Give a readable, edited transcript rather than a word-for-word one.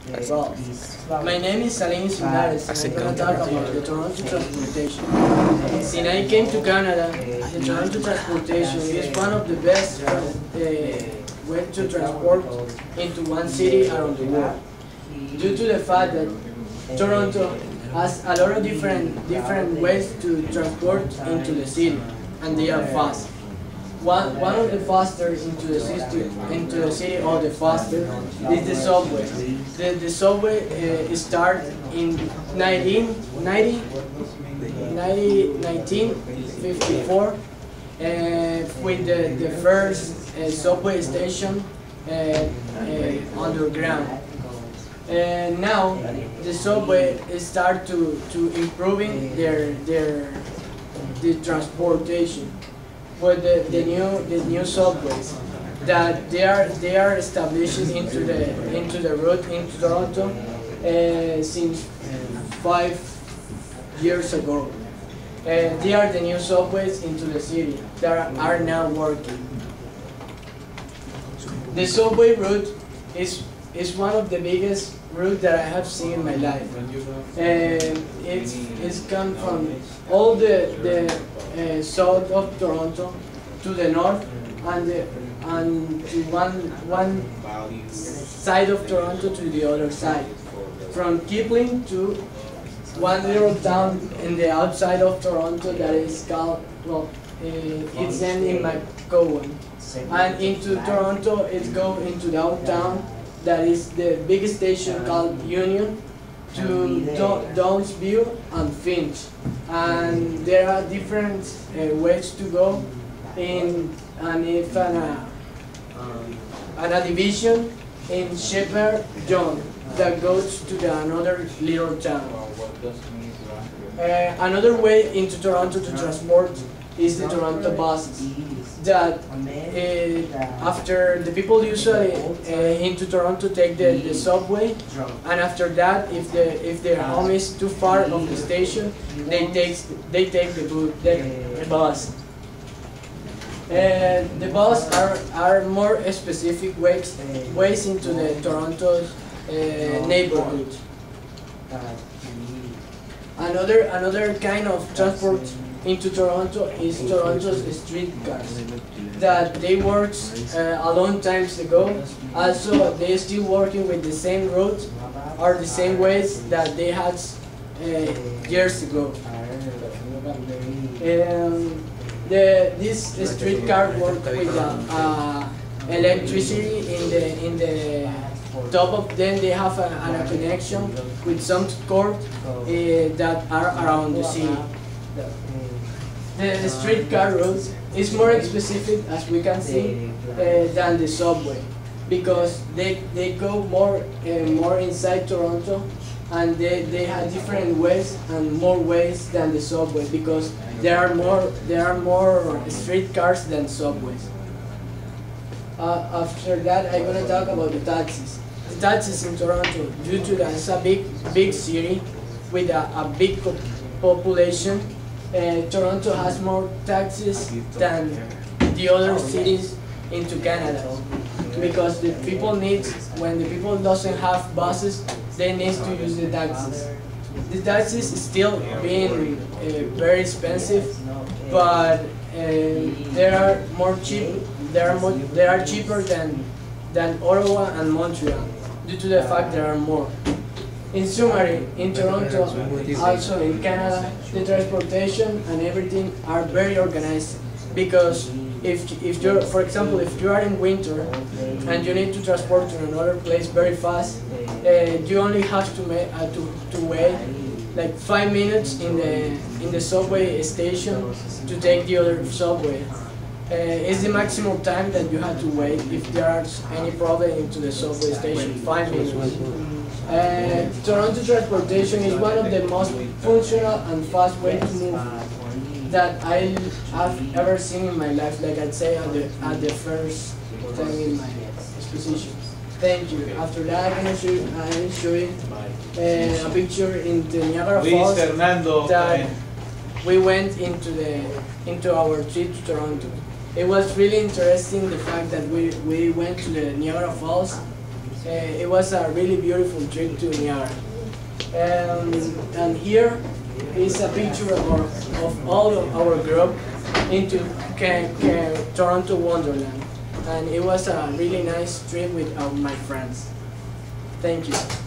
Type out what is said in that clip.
Well, my name is Salin, insignares, and I'm going to talk about the Toronto transportation. Since I came to Canada, the Toronto transportation is one of the best ways to transport into one city around the world. Due to the fact that Toronto has a lot of different ways to transport into the city, and they are fast. One of the faster into the city, or the faster, is the subway. The subway started in 1954 with the first subway station underground. And now the subway start to improving the transportation with the new subways that they are establishing into the route into Toronto since 5 years ago. They are the new subways into the city that are now working. The subway route is one of the biggest routes that I have seen in my life. It's come from all the south of Toronto to the north and to one side of Toronto to the other side. From Kipling to one little town in the outside of Toronto that is called, it's in McCowan. And into Toronto, it goes into downtown, that is the big station called Union, to Downsview and Finch. And there are different ways to go in, and if a division in Shepherd John that goes to another little town. Another way into Toronto to transport is the Toronto buses. That after the people usually into Toronto take the subway, and after that, if their home is too far of the station, they take the bus. The bus are more specific ways into the Toronto neighborhood. Another kind of transport into Toronto is Toronto's streetcars, that they worked a long time ago. Also, they're still working with the same route or the same ways that they had years ago. This streetcar work with electricity in the top of them. They have a connection with some cord that are around the city. The streetcar route is more specific, as we can see, than the subway, because they go more inside Toronto, and they have different ways and more ways than the subway, because there are more streetcars than subways. After that, I'm gonna talk about the taxis. The taxis in Toronto, due to that it's a big city with a big population. Toronto has more taxis than the other cities into Canada, because the people when the people doesn't have buses, they need to use the taxis. The taxis is still being very expensive, but they are cheaper than Ottawa and Montreal, due to the fact there are more. In summary, in Toronto, also in Canada, the transportation and everything are very organized, because if you're, for example, if you are in winter and you need to transport to another place very fast, you only have to wait like 5 minutes in the subway station to take the other subway. It's the maximum time that you have to wait if there is any problem into the subway station, 5 minutes. Toronto transportation is one of the most functional and fast ways to move that I have ever seen in my life, like I'd say at the first time in my exposition. Thank you. After that, I'm going to show you a picture in the Niagara Falls that we went into our trip to Toronto. It was really interesting, the fact that we went to the Niagara Falls It was a really beautiful trip to Niagara. And here is a picture of all of our group into Toronto Wonderland. And it was a really nice trip with my friends. Thank you.